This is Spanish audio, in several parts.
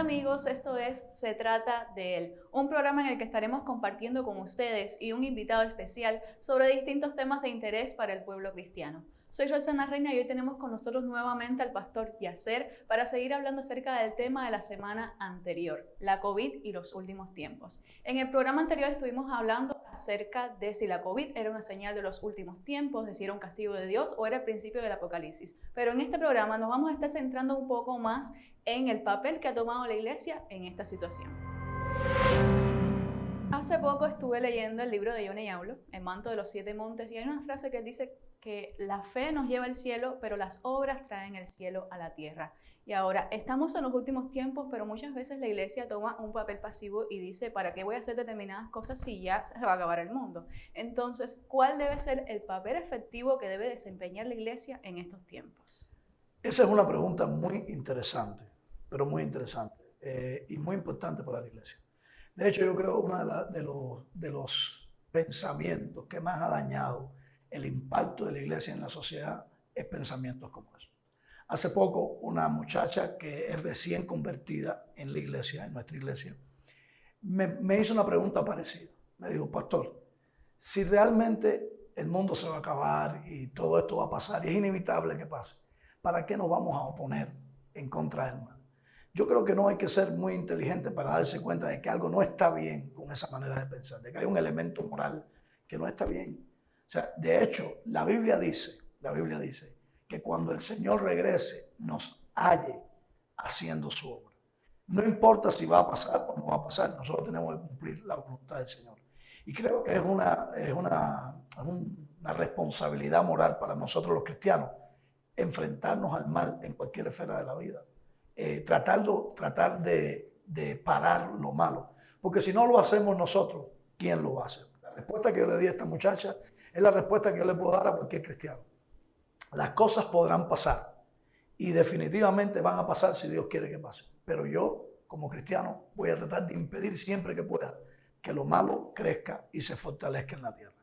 amigos, esto es Se trata de él, un programa en el que estaremos compartiendo con ustedes y un invitado especial sobre distintos temas de interés para el pueblo cristiano. Soy Rosana Reina y hoy tenemos con nosotros nuevamente al pastor Yacer para seguir hablando acerca del tema de la semana anterior, la COVID y los últimos tiempos. En el programa anterior estuvimos hablando acerca de si la COVID era una señal de los últimos tiempos, de si era un castigo de Dios o era el principio del Apocalipsis. Pero en este programa nos vamos a estar centrando un poco más en el papel que ha tomado la iglesia en esta situación. Hace poco estuve leyendo el libro de Yone Yaulo, El manto de los 7 montes, y hay una frase que dice que la fe nos lleva al cielo, pero las obras traen el cielo a la tierra. Y ahora, estamos en los últimos tiempos, pero muchas veces la iglesia toma un papel pasivo y dice, ¿para qué voy a hacer determinadas cosas si ya se va a acabar el mundo? Entonces, ¿cuál debe ser el papel efectivo que debe desempeñar la iglesia en estos tiempos? Esa es una pregunta muy interesante, pero muy interesante y muy importante para la iglesia. De hecho, yo creo que uno de los pensamientos que más ha dañado el impacto de la iglesia en la sociedad es pensamientos como eso. Hace poco, una muchacha que es recién convertida en la iglesia, en nuestra iglesia, me hizo una pregunta parecida. Me dijo, pastor, si realmente el mundo se va a acabar y todo esto va a pasar y es inevitable que pase, ¿para qué nos vamos a oponer en contra del mal? Yo creo que no hay que ser muy inteligente para darse cuenta de que algo no está bien con esa manera de pensar, de que hay un elemento moral que no está bien. O sea, de hecho, la Biblia dice que cuando el Señor regrese nos halle haciendo su obra. No importa si va a pasar o no va a pasar, nosotros tenemos que cumplir la voluntad del Señor. Y creo que es una responsabilidad moral para nosotros los cristianos enfrentarnos al mal en cualquier esfera de la vida. Tratar de parar lo malo. Porque si no lo hacemos nosotros, ¿quién lo va a hacer? La respuesta que yo le di a esta muchacha es la respuesta que yo le puedo dar a cualquier cristiano. Las cosas podrán pasar y definitivamente van a pasar si Dios quiere que pase. Pero yo, como cristiano, voy a tratar de impedir siempre que pueda que lo malo crezca y se fortalezca en la tierra.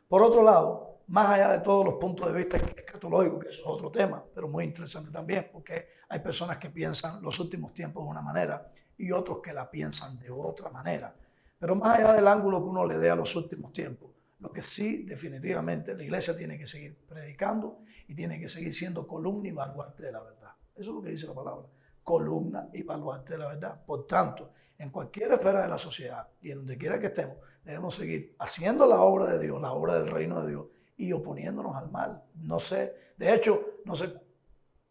Por otro lado, más allá de todos los puntos de vista escatológicos, que eso es otro tema, pero muy interesante también, porque hay personas que piensan los últimos tiempos de una manera y otros que la piensan de otra manera. Pero más allá del ángulo que uno le dé a los últimos tiempos, lo que sí definitivamente la iglesia tiene que seguir predicando y tiene que seguir siendo columna y baluarte de la verdad. Eso es lo que dice la palabra, columna y baluarte de la verdad. Por tanto, en cualquier esfera de la sociedad y en donde quiera que estemos, debemos seguir haciendo la obra de Dios, la obra del reino de Dios y oponiéndonos al mal. No sé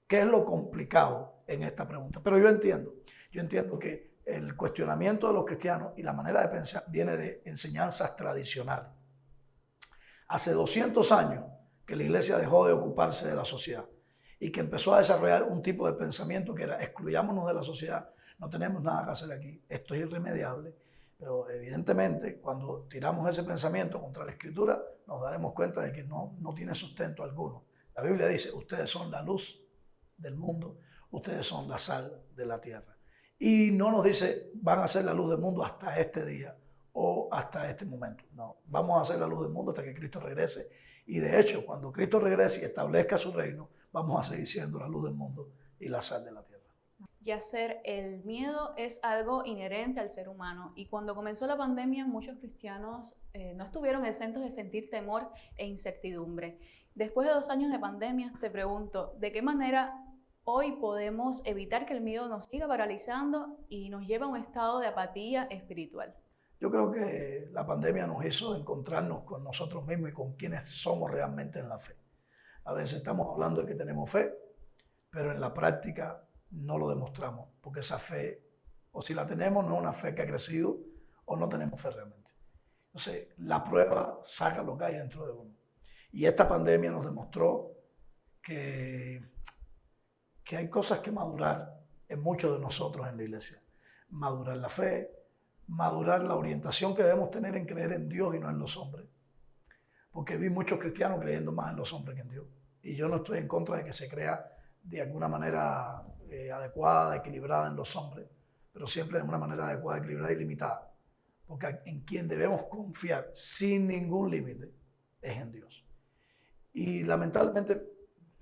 qué es lo complicado en esta pregunta, pero yo entiendo que el cuestionamiento de los cristianos y la manera de pensar viene de enseñanzas tradicionales. Hace 200 años que la iglesia dejó de ocuparse de la sociedad y que empezó a desarrollar un tipo de pensamiento que era excluyámonos de la sociedad, no tenemos nada que hacer aquí, esto es irremediable. Pero evidentemente cuando tiramos ese pensamiento contra la Escritura nos daremos cuenta de que no tiene sustento alguno. La Biblia dice, ustedes son la luz del mundo, ustedes son la sal de la tierra. Y no nos dice, van a ser la luz del mundo hasta este día o hasta este momento. No, vamos a ser la luz del mundo hasta que Cristo regrese. Y de hecho, cuando Cristo regrese y establezca su reino, vamos a seguir siendo la luz del mundo y la sal de la tierra. Yacer, el miedo es algo inherente al ser humano y cuando comenzó la pandemia muchos cristianos no estuvieron exentos de sentir temor e incertidumbre. Después de 2 años de pandemia, te pregunto, ¿de qué manera hoy podemos evitar que el miedo nos siga paralizando y nos lleve a un estado de apatía espiritual? Yo creo que la pandemia nos hizo encontrarnos con nosotros mismos y con quienes somos realmente en la fe. A veces estamos hablando de que tenemos fe, pero en la práctica no lo demostramos, porque esa fe, o si la tenemos, no es una fe que ha crecido, o no tenemos fe realmente. Entonces, la prueba saca lo que hay dentro de uno. Y esta pandemia nos demostró que hay cosas que madurar en muchos de nosotros en la iglesia. Madurar la fe, madurar la orientación que debemos tener en creer en Dios y no en los hombres. Porque vi muchos cristianos creyendo más en los hombres que en Dios. Y yo no estoy en contra de que se crea de alguna manera adecuada, equilibrada en los hombres, pero siempre de una manera adecuada, equilibrada y limitada. Porque en quien debemos confiar sin ningún límite es en Dios. Y lamentablemente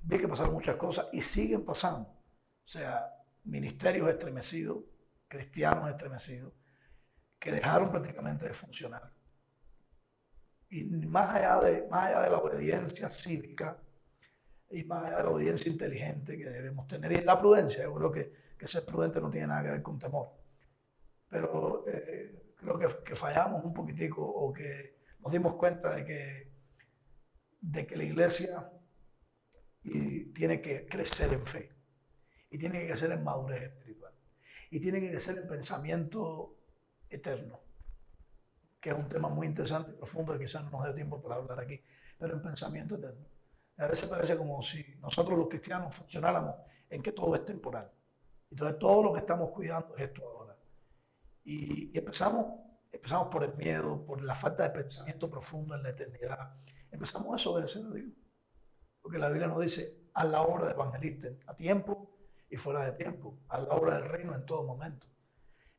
vi que pasaron muchas cosas y siguen pasando. O sea, ministerios estremecidos, cristianos estremecidos que dejaron prácticamente de funcionar. Y más allá de la obediencia cívica y más allá de la obediencia inteligente que debemos tener y la prudencia, yo creo que ser prudente no tiene nada que ver con temor. Pero creo que fallamos un poquitico o que nos dimos cuenta de que la iglesia tiene que crecer en fe y tiene que crecer en madurez espiritual y tiene que crecer en pensamiento eterno, que es un tema muy interesante y profundo que quizás no nos dé tiempo para hablar aquí, pero en pensamiento eterno. A veces parece como si nosotros los cristianos funcionáramos en que todo es temporal. Entonces todo lo que estamos cuidando es esto ahora. Y empezamos por el miedo, por la falta de pensamiento profundo en la eternidad. Empezamos a desobedecer a Dios. Porque la Biblia nos dice, a la obra de evangelista, a tiempo y fuera de tiempo, a la obra del reino en todo momento.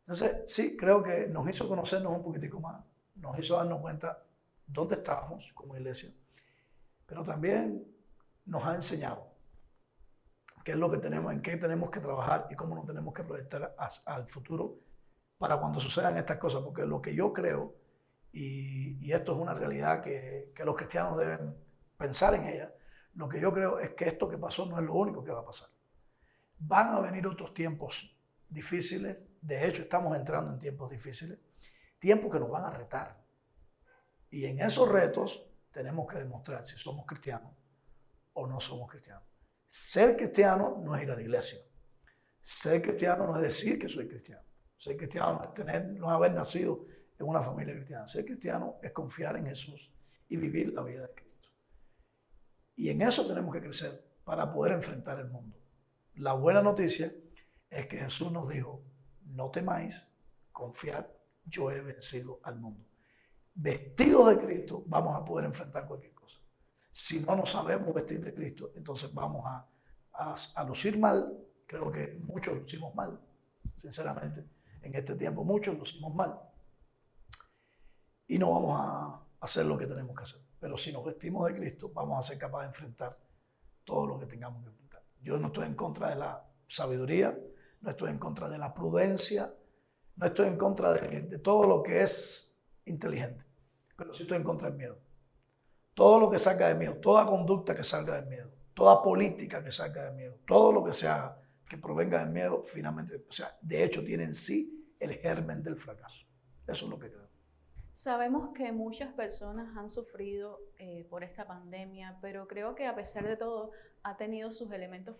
Entonces, sí, creo que nos hizo conocernos un poquitico más, nos hizo darnos cuenta dónde estábamos como iglesia, pero también nos ha enseñado qué es lo que tenemos, en qué tenemos que trabajar y cómo nos tenemos que proyectar al futuro para cuando sucedan estas cosas, porque lo que yo creo, y esto es una realidad que los cristianos deben pensar en ella, lo que yo creo es que esto que pasó no es lo único que va a pasar. Van a venir otros tiempos difíciles, de hecho estamos entrando en tiempos difíciles, tiempos que nos van a retar. Y en esos retos tenemos que demostrar si somos cristianos o no somos cristianos. Ser cristiano no es ir a la iglesia. Ser cristiano no es decir que soy cristiano. Ser cristiano no es haber nacido en una familia cristiana. Ser cristiano es confiar en Jesús y vivir la vida de Cristo. Y en eso tenemos que crecer para poder enfrentar el mundo. La buena noticia es que Jesús nos dijo, no temáis, confiad, yo he vencido al mundo. Vestidos de Cristo vamos a poder enfrentar cualquier cosa. Si no nos sabemos vestir de Cristo, entonces vamos a lucir mal. Creo que muchos lucimos mal, sinceramente. En este tiempo muchos lucimos mal. Y no vamos a hacer lo que tenemos que hacer. Pero si nos vestimos de Cristo, vamos a ser capaces de enfrentar todo lo que tengamos que enfrentar. Yo no estoy en contra de la sabiduría, no estoy en contra de la prudencia, no estoy en contra de todo lo que es inteligente, pero sí estoy en contra del miedo. Todo lo que salga del miedo, toda conducta que salga del miedo, toda política que salga del miedo, todo lo que sea que provenga del miedo, finalmente, o sea, de hecho tiene en sí el germen del fracaso. Eso es lo que creo. Sabemos que muchas personas han sufrido por esta pandemia, pero creo que a pesar de todo ha tenido sus elementos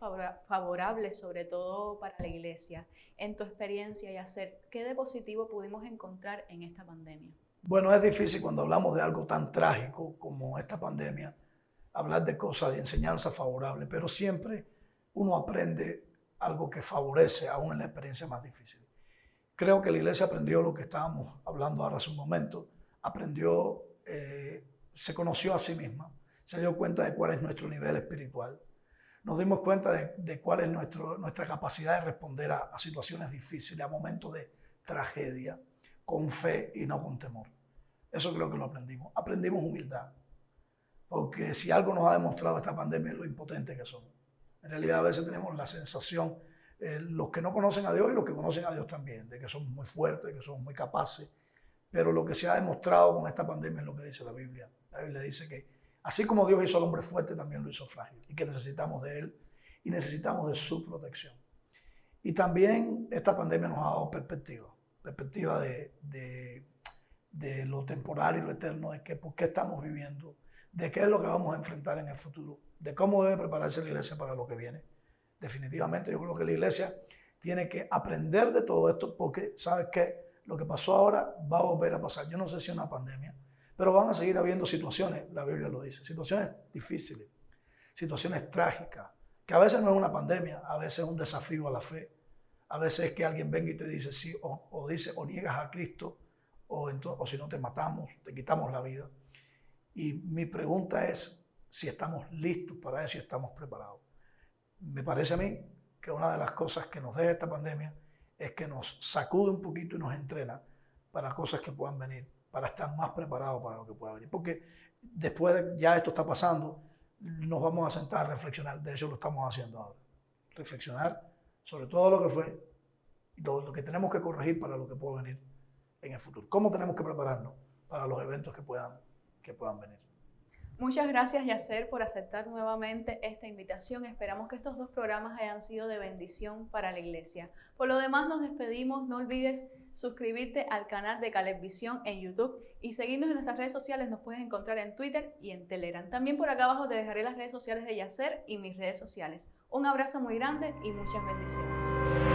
favorables, sobre todo para la iglesia. En tu experiencia, Yacer, ¿qué de positivo pudimos encontrar en esta pandemia? Bueno, es difícil cuando hablamos de algo tan trágico como esta pandemia, hablar de cosas de enseñanza favorable, pero siempre uno aprende algo que favorece aún en la experiencia más difícil. Creo que la iglesia aprendió lo que estábamos hablando ahora hace un momento, aprendió, se conoció a sí misma, se dio cuenta de cuál es nuestro nivel espiritual, nos dimos cuenta de cuál es nuestra capacidad de responder a situaciones difíciles, a momentos de tragedia, con fe y no con temor. Eso creo que lo aprendimos. Aprendimos humildad, porque si algo nos ha demostrado esta pandemia es lo impotente que somos. En realidad a veces tenemos la sensación, los que no conocen a Dios y los que conocen a Dios también, de que somos muy fuertes, que somos muy capaces, pero lo que se ha demostrado con esta pandemia es lo que dice la Biblia. La Biblia dice que así como Dios hizo al hombre fuerte, también lo hizo frágil y que necesitamos de Él y necesitamos de su protección. Y también esta pandemia nos ha dado perspectiva de lo temporal y lo eterno, de por qué estamos viviendo, de qué es lo que vamos a enfrentar en el futuro, de cómo debe prepararse la iglesia para lo que viene. Definitivamente yo creo que la iglesia tiene que aprender de todo esto porque, ¿sabes qué? Lo que pasó ahora va a volver a pasar. Yo no sé si es una pandemia, pero van a seguir habiendo situaciones, la Biblia lo dice, situaciones difíciles, situaciones trágicas, que a veces no es una pandemia, a veces es un desafío a la fe, a veces es que alguien venga y te dice sí, o dice o niegas a Cristo, o si no te matamos, te quitamos la vida. Y mi pregunta es si estamos listos para eso y estamos preparados. Me parece a mí que una de las cosas que nos deja esta pandemia es que nos sacude un poquito y nos entrena para cosas que puedan venir, para estar más preparados para lo que pueda venir. Porque después de ya esto está pasando, nos vamos a sentar a reflexionar. De hecho, lo estamos haciendo ahora. Reflexionar sobre todo lo que fue y lo que tenemos que corregir para lo que pueda venir en el futuro. ¿Cómo tenemos que prepararnos para los eventos que puedan venir? Muchas gracias, Yacer, por aceptar nuevamente esta invitación. Esperamos que estos 2 programas hayan sido de bendición para la iglesia. Por lo demás, nos despedimos. No olvides suscribirte al canal de Calebvisión en YouTube y seguirnos en nuestras redes sociales. Nos puedes encontrar en Twitter y en Telegram. También por acá abajo te dejaré las redes sociales de Yacer y mis redes sociales. Un abrazo muy grande y muchas bendiciones.